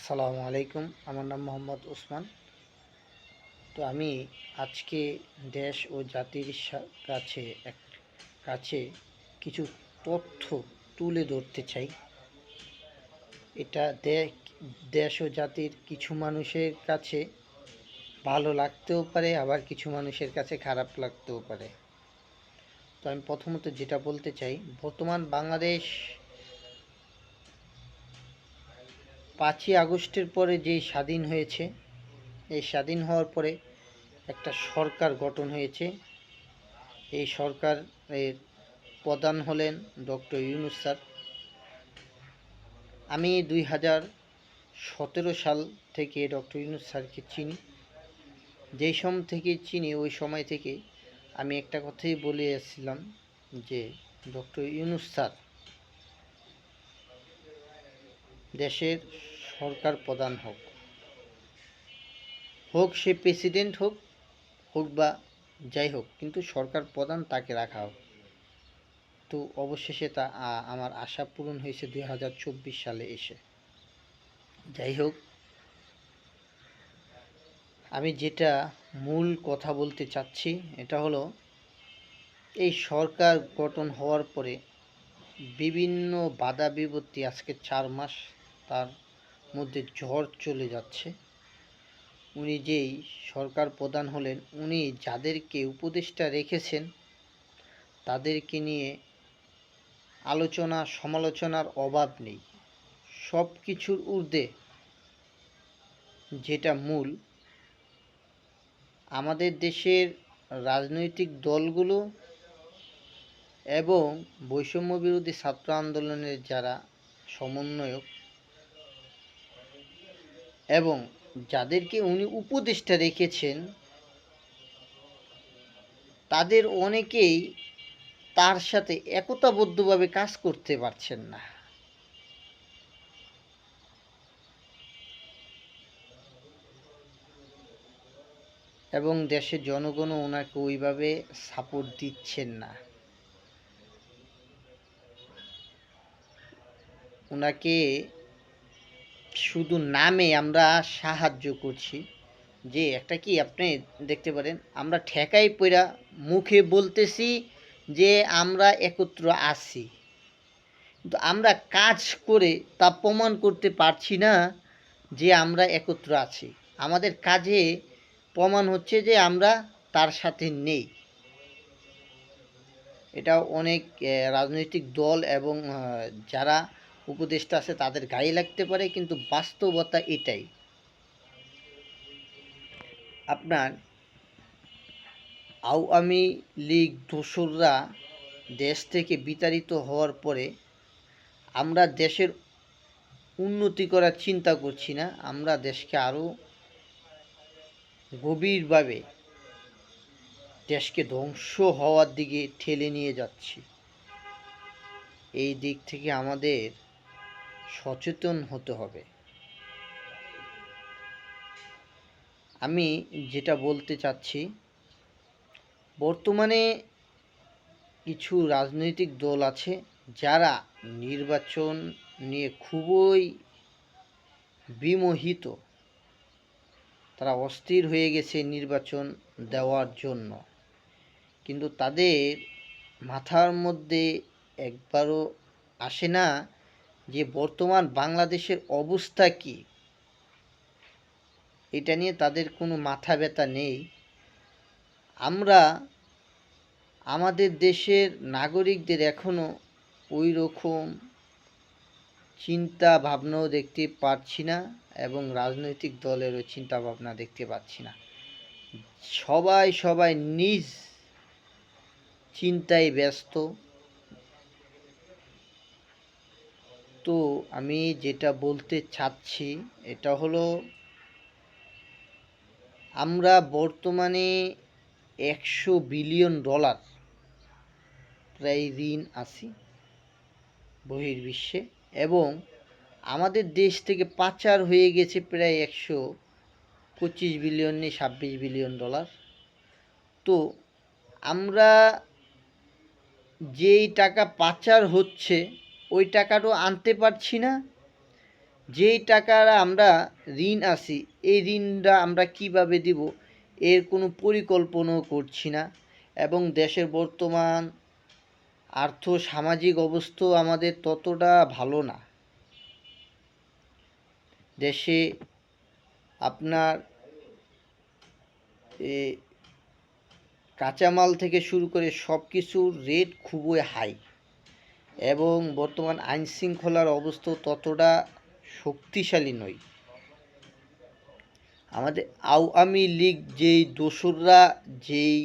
আসসালামু আলাইকুম। আমার নাম মোহাম্মদ ওসমান। তো আমি আজকে দেশ ও জাতির কাছে কাছে কিছু তথ্য তুলে ধরতে চাই। এটা দেশ ও জাতির কিছু মানুষের কাছে ভালো লাগতেও পারে, আবার কিছু মানুষের কাছে খারাপ লাগতেও পারে। তো আমি প্রথমত যেটা বলতে চাই, বর্তমান বাংলাদেশ 5ই আগস্টের পরে যেই স্বাধীন হয়েছে, এই স্বাধীন হওয়ার পরে একটা সরকার গঠন হয়েছে। এই সরকারের প্রধান হলেন ডক্টর ইউনূস স্যার। আমি 2017 সাল থেকে ডক্টর ইউনূস স্যারকে চিনি। যেই সময় থেকে চিনি ওই সময় থেকে আমি একটা কথাই বলে এসেছিলাম যে ডক্টর ইউনূস স্যার দেশের সরকার প্রধান হোক সে প্রেসিডেন্ট হোক বা যাই হোক, কিন্তু সরকার প্রধান তাকে রাখা হোক। তো অবশেষে তা আমার আশা পূরণ হয়েছে 2024 সালে এসে। যাই হোক, আমি যেটা মূল কথা বলতে চাচ্ছি এটা হলো, এই সরকার গঠন হওয়ার পরে বিভিন্ন বাধা বিপত্তি, আজকে 4 মাস তার মধ্যে ঝড় চলে যাচ্ছে। উনি যেই সরকার প্রধান হলেন, উনি যাদেরকে উপদেষ্টা রেখেছেন তাদেরকে নিয়ে আলোচনা সমালোচনার অভাব নেই। সব কিছুর ঊর্ধ্বে যেটা মূল, আমাদের দেশের রাজনৈতিক দলগুলো এবং বৈষম্য বিরোধী ছাত্র আন্দোলনের যারা সমন্বয়ক এবং যাদেরকে উনি উপদেষ্টা রেখেছেন, তাদের অনেকেই তার সাথে একতাবদ্ধভাবে কাজ করতে পারছেন না। এবং দেশের জনগণও ওনাকে ওইভাবে সাপোর্ট দিচ্ছেন না। ওনাকে শুধু নামে আমরা সাহায্য করছি, যে একটা কি আপনি দেখতে পারেন, আমরা ঠেকাই পইরা মুখে বলতেছি যে আমরা একত্র আছি, কিন্তু আমরা কাজ করে তা প্রমাণ করতে পারছি না যে আমরা একত্র আছি। আমাদের কাজে প্রমাণ হচ্ছে যে আমরা তার সাথে নেই। এটা অনেক রাজনৈতিক দল এবং যারা উপদেষ্টা আছে তাদের গায়ে লাগতে পারে, কিন্তু বাস্তবতা এটাই। আপনার আওয়ামী লীগ দোসররা দেশ থেকে বিতাড়িত হওয়ার পরে আমরা দেশের উন্নতি করার চিন্তা করছি না, আমরা দেশকে আরও গভীরভাবে দেশকে ধ্বংস হওয়ার দিকে ঠেলে নিয়ে যাচ্ছি। এই দিক থেকে আমাদের সচেতন হতে হবে। আমি যেটা বলতে চাচ্ছি, বর্তমানে কিছু রাজনৈতিক দল আছে যারা নির্বাচন নিয়ে খুবই বিমোহিত। তারা অস্থির হয়ে গেছে নির্বাচন দেওয়ার জন্য, কিন্তু তাদের মাথার মধ্যে একবারও আসে না যে বর্তমান বাংলাদেশের অবস্থা কী। এটা নিয়ে তাদের কোনো মাথা ব্যথা নেই। আমরা আমাদের দেশের নাগরিকদের এখনও ওই রকম চিন্তা ভাবনাও দেখতে পাচ্ছি না, এবং রাজনৈতিক দলেরও চিন্তা ভাবনা দেখতে পাচ্ছি না। সবাই নিজ চিন্তায় ব্যস্ত। তো আমি যেটা বলতে চাচ্ছি এটা হলো, আমরা বর্তমানে $100 বিলিয়ন প্রায় ঋণ আছি বহির্বিশ্বে, এবং আমাদের দেশ থেকে পাচার হয়ে গেছে প্রায় $125 বিলিয়ন, 26 বিলিয়ন। তো আমরা যেই টাকা পাচার হচ্ছে ওই টাকাটাও আনতে পারছি না, যেই টাকাটা আমরা ঋণ আছি, এই ঋণটা আমরা কিভাবে দিব এর কোনো পরিকল্পনাও করছি না। এবং দেশের বর্তমান আর্থ সামাজিক অবস্থাও আমাদের ততটা ভালো না। দেশে আপনার কাঁচামাল থেকে শুরু করে সব কিছুর রেট খুবই হাই, এবং বর্তমান আইন শৃঙ্খলার অবস্থাও ততটা শক্তিশালী নয়। আমাদের আওয়ামী লীগ যেই দোসররা যেই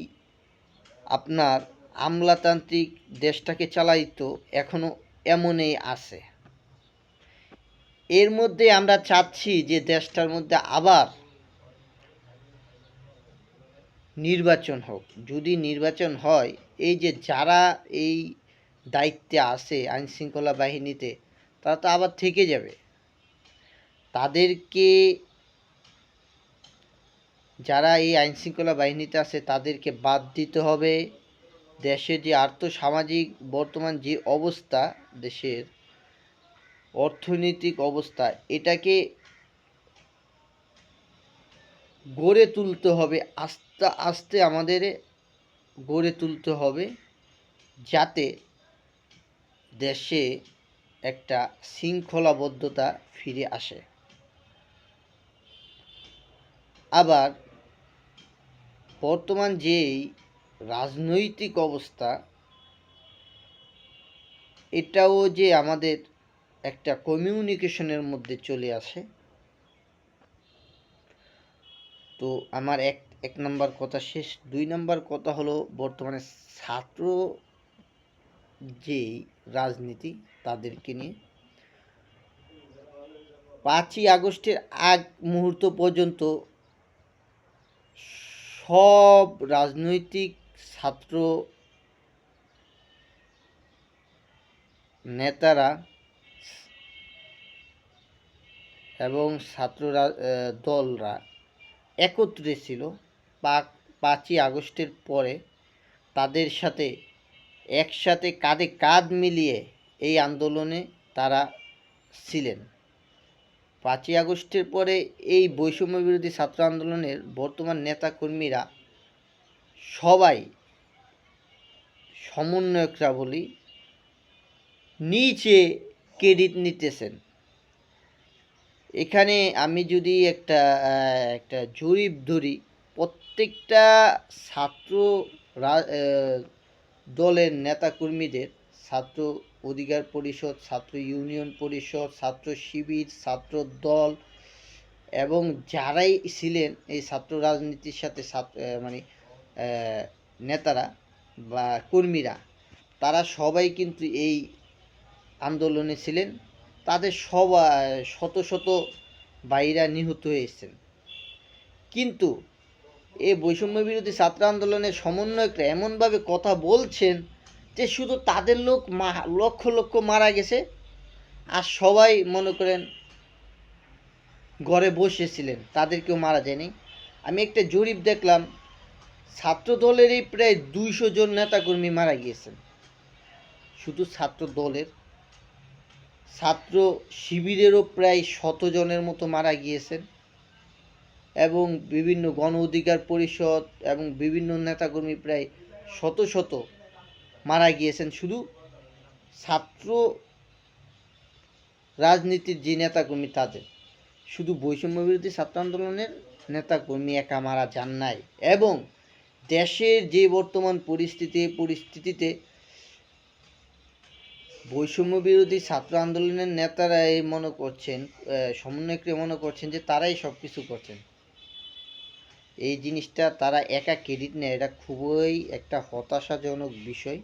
আপনার আমলাতান্ত্রিক দেশটাকে চালাইতো, এখনো এমনই আছে। এর মধ্যে আমরা চাচ্ছি যে দেশটার মধ্যে আবার নির্বাচন হোক। যদি নির্বাচন হয়, এই যে যারা এই দায়িত্বে আছে আইন শৃঙ্খলা বাহিনীতে, তারা তো আবার থেকে যাবে। তাদেরকে, যারা এই আইন শৃঙ্খলা বাহিনীতে আছে তাদেরকে বাদ দিতে হবে। দেশে যে আর্থসামাজিক বর্তমান যে অবস্থা, দেশের অর্থনৈতিক অবস্থা, এটাকে গড়ে তুলতে হবে, আস্তে আস্তে আমাদের গড়ে তুলতে হবে, যাতে দেশে একটা শৃঙ্খলাবদ্ধতা ফিরে আসে। আবার বর্তমান যেই রাজনৈতিক অবস্থা, এটাও যে আমাদের একটা কমিউনিকেশনের মধ্যে চলে আসে। তো আমার এক নাম্বার কথা শেষ। 2 নাম্বার কথা হলো বর্তমানে ছাত্র যেই রাজনীতি, তাদেরকে নিয়ে 5ই আগস্টের আগ মুহূর্ত পর্যন্ত সব রাজনৈতিক ছাত্র নেতারা এবং ছাত্র দলরা একত্রে ছিল। 5ই আগস্টের পরে তাদের সাথে একসাথে কাঁধে কাঁধ মিলিয়ে এই আন্দোলনে তারা ছিলেন। 5ই আগস্টের পরে এই বৈষম্য বিরোধী ছাত্র আন্দোলনের বর্তমান নেতাকর্মীরা সবাই, সমন্বয়করা বলি, নিচে ক্রেডিট নিতেছেন। এখানে আমি যদি একটা জরিপ ধরি, প্রত্যেকটা ছাত্র দলের নেতাকর্মীদের, ছাত্র অধিকার পরিষদ, ছাত্র ইউনিয়ন পরিষদ, ছাত্র শিবির, ছাত্র দল এবং যারাই ছিলেন এই ছাত্র রাজনীতির সাথে মানে নেতারা বা কর্মীরা, তারা সবাই কিন্তু এই আন্দোলনে ছিলেন। তাদের সবাই শত শত ভাইরা নিহত হয়েছেন। কিন্তু এই বৈষম্য বিরোধী ছাত্র আন্দোলনের সমন্বয়করা এমনভাবে কথা বলছেন যে শুধু তাদের লোক লক্ষ লক্ষ মারা গেছে, আর সবাই মনে করেন ঘরে বসেছিলেন, তাদেরকেও মারা যায়নি। আমি একটা জরিপ দেখলাম, ছাত্র দলেরই প্রায় 200 জন নেতাকর্মী মারা গিয়েছেন, শুধু ছাত্র দলের। ছাত্র শিবিরেরও প্রায় 100 জনের মতো মারা গিয়েছেন, এবং বিভিন্ন গণ অধিকার পরিষদ এবং বিভিন্ন নেতাকর্মী প্রায় শত শত মারা গিয়েছেন, শুধু ছাত্র রাজনীতির যে নেতাকর্মী তাদের। শুধু বৈষম্য বিরোধী ছাত্র আন্দোলনের নেতাকর্মী একা মারা যান নাই। এবং দেশের যে বর্তমান পরিস্থিতিতে বৈষম্য বিরোধী ছাত্র আন্দোলনের নেতারাই মনে করছেন, সমন্বয়করা মনে করছেন যে তারাই সব কিছু করছেন। এই জিনিসটা তারা একা ক্রেডিট নেয়, এটা খুবই একটা হতাশাজনক বিষয়।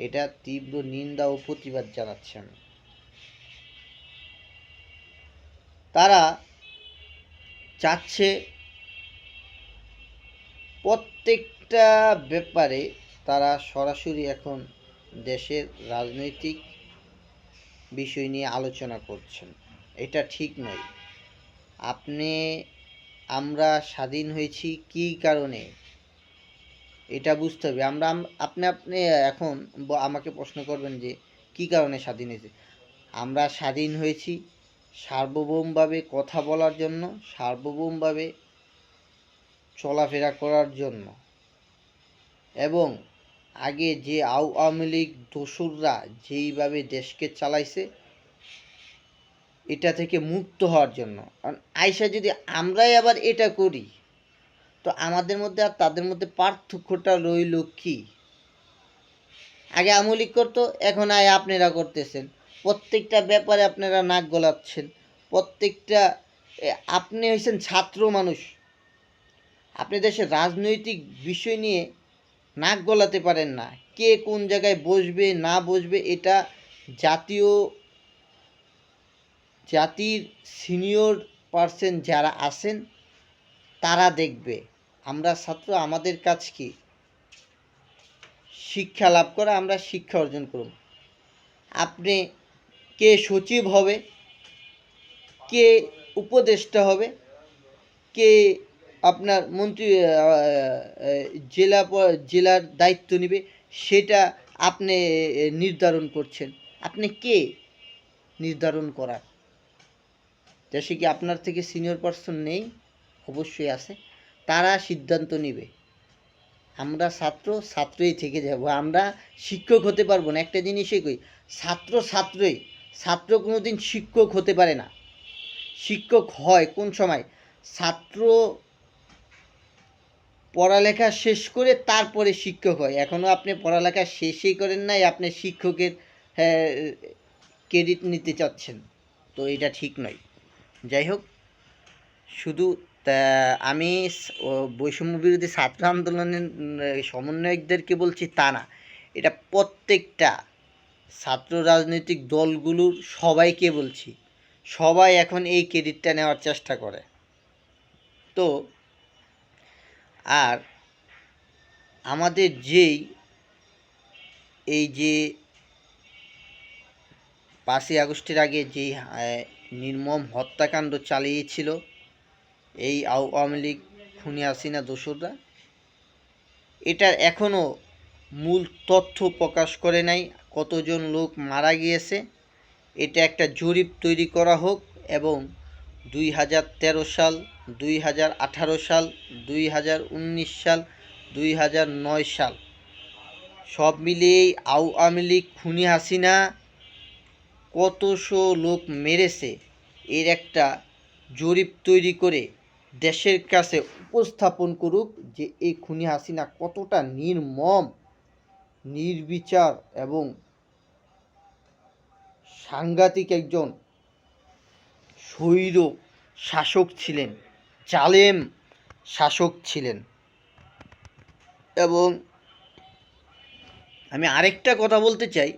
এটা তীব্র নিন্দা ও প্রতিবাদ জানাচ্ছি আমি। তারা চাচ্ছে প্রত্যেকটা ব্যাপারে তারা সরাসরি এখন দেশের রাজনৈতিক বিষয় নিয়ে আলোচনা করছেন। এটা ঠিক নয়। আমরা স্বাধীন হয়েছি কী কারণে, এটা বুঝতে হবে। আপনি এখন আমাকে প্রশ্ন করবেন যে কী কারণে স্বাধীন হয়েছে। আমরা স্বাধীন হয়েছি সার্বভৌমভাবে কথা বলার জন্য, সার্বভৌমভাবে চলাফেরা করার জন্য। এবং আগে যে আওয়ামী লীগ দোসররা যেইভাবে দেশকে চালাইছে, এটা থেকে মুক্ত হওয়ার জন্য। কারণ আইসা যদি আমরাই আবার এটা করি, তো আমাদের মধ্যে আর তাদের মধ্যে পার্থক্যটা রইল কি? আগে আওয়ামী লীগ করতো, এখন আপনারা করতেছেন। প্রত্যেকটা ব্যাপারে আপনারা নাক গলাচ্ছেন। প্রত্যেকটা আপনি হয়েছেন ছাত্র মানুষ, আপনি দেশের রাজনৈতিক বিষয় নিয়ে নাক গলাতে পারেন না। কে কোন জায়গায় বসবে না বসবে এটা জাতির সিনিয়র পার্সন যারা আছেন তারা দেখবে। আমরা ছাত্র, আমাদের কাজ কি? শিক্ষা লাভ করা, আমরা শিক্ষা অর্জন করব। আপনি কে সচিব হবে, কে উপদেষ্টা হবে, কে আপনার মন্ত্রী জেলার দায়িত্ব নেবে, সেটা আপনি নির্ধারণ করছেন। আপনি কে নির্ধারণ করার? দেশে কি আপনার থেকে সিনিয়র পার্সন নেই? অবশ্যই আছে, তারা সিদ্ধান্ত নেবে। আমরা ছাত্রই থেকে যাব, আমরা শিক্ষক হতে পারবো না। একটা জিনিসই কই, ছাত্র কোনোদিন শিক্ষক হতে পারে না। শিক্ষক হয় কোন সময়? ছাত্র পড়ালেখা শেষ করে তারপরে শিক্ষক হয়। এখনও আপনি পড়ালেখা শেষই করেন নাই, আপনি শিক্ষকের ক্রেডিট নিতে চাচ্ছেন, তো এটা ঠিক নয়। যাই হোক, শুধু আমি বৈষম্য বিরোধী ছাত্র আন্দোলনের সমন্বয়কদেরকে বলছি তা না, এটা প্রত্যেকটা ছাত্র রাজনৈতিক দলগুলোর সবাইকে বলছি। সবাই এখন এই ক্রেডিটটা নেওয়ার চেষ্টা করে। তো আর আমাদের এই যে 5ই আগস্টের আগে যেই নির্মম হত্যাকাণ্ড চালিয়েছিল এই আওয়ামী লীগ খুনি হাসিনা দোসররা, এটার এখনও মূল তথ্য প্রকাশ করে নাই, কতজন লোক মারা গিয়েছে। এটা একটা জরিপ তৈরি করা হোক এবং 2013 সাল, 2018 সাল, 2019 সাল, 2009 সাল সব মিলিয়ে আওয়ামী লীগ খুনি হাসিনা কতশো লোক মেরেছে এর একটা জরিপ তৈরি করে দেশের কাছে উপস্থাপন করুক যে এই খুনি হাসিনা কতটা নির্মম, নির্বিচার এবং সাংঘাতিক একজন স্বৈর শাসক ছিলেন, জালেম শাসক ছিলেন। এবং আমি আরেকটা কথা বলতে চাই,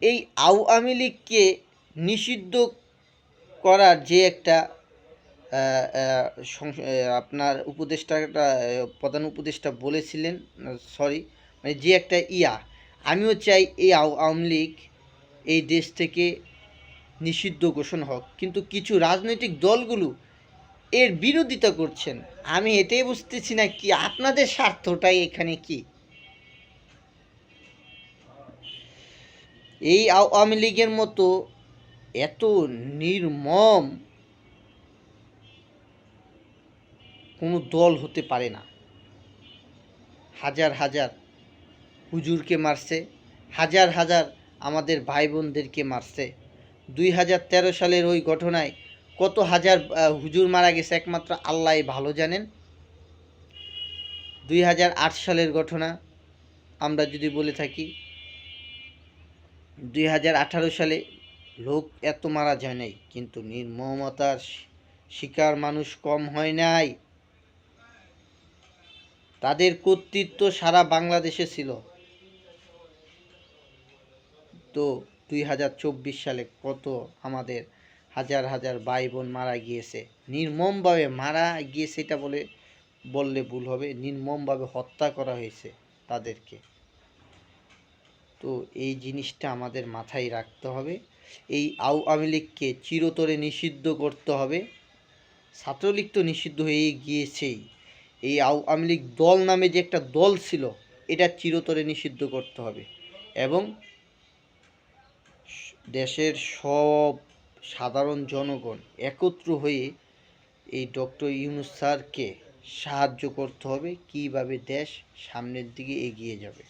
এই আওয়ামী লীগকে নিষিদ্ধ করার যে একটা আপনার উপদেষ্টাটা, প্রধান উপদেষ্টা বলেছিলেন, মানে যে একটা আমিও চাই এই আওয়ামী লীগ এই দেশ থেকে নিষিদ্ধ ঘোষণা হোক, কিন্তু কিছু রাজনৈতিক দলগুলো এর বিরোধিতা করছেন। আমি এটাই বুঝতেছি না কি আপনাদের স্বার্থটাই এখানে কি? এই আওয়ামী লীগের মতো এত নির্মম কোনো দল হতে পারে না। হাজার হাজার হুজুরকে মারছে, হাজার হাজার আমাদের ভাই বোনদেরকে মারছে। 2013 সালের ওই ঘটনায় কত হাজার হুজুর মারা গেছে একমাত্র আল্লাহ ভালো জানেন। 2008 সালের ঘটনা আমরা যদি বলে থাকি, 2018 সালে লোক এত মারা যায় নাই, কিন্তু নির্মমতার শিকার মানুষ কম হয় নাই। তাদের কর্তৃত্ব সারা বাংলাদেশে ছিল। তো 2024 সালে কত আমাদের হাজার হাজার ভাই বোন মারা গিয়েছে, নির্মমভাবে মারা গিয়েছে। এটা বললে ভুল হবে, নির্মমভাবে হত্যা করা হয়েছে তাদেরকে। তো এই জিনিসটা আমাদের মাথায় রাখতে হবে। এই আওয়ামী লীগকে চিরতরে নিষিদ্ধ করতে হবে। ছাত্রলীগ তো নিষিদ্ধ হয়ে গিয়েছেই, এই আওয়ামী লীগ দল নামে যে একটা দল ছিল এটা চিরতরে নিষিদ্ধ করতে হবে। এবং দেশের সব সাধারণ জনগণ একত্র হয়ে এই ডক্টর ইউনূস স্যারকে সাহায্য করতে হবে, কিভাবে দেশ সামনের দিকে এগিয়ে যাবে।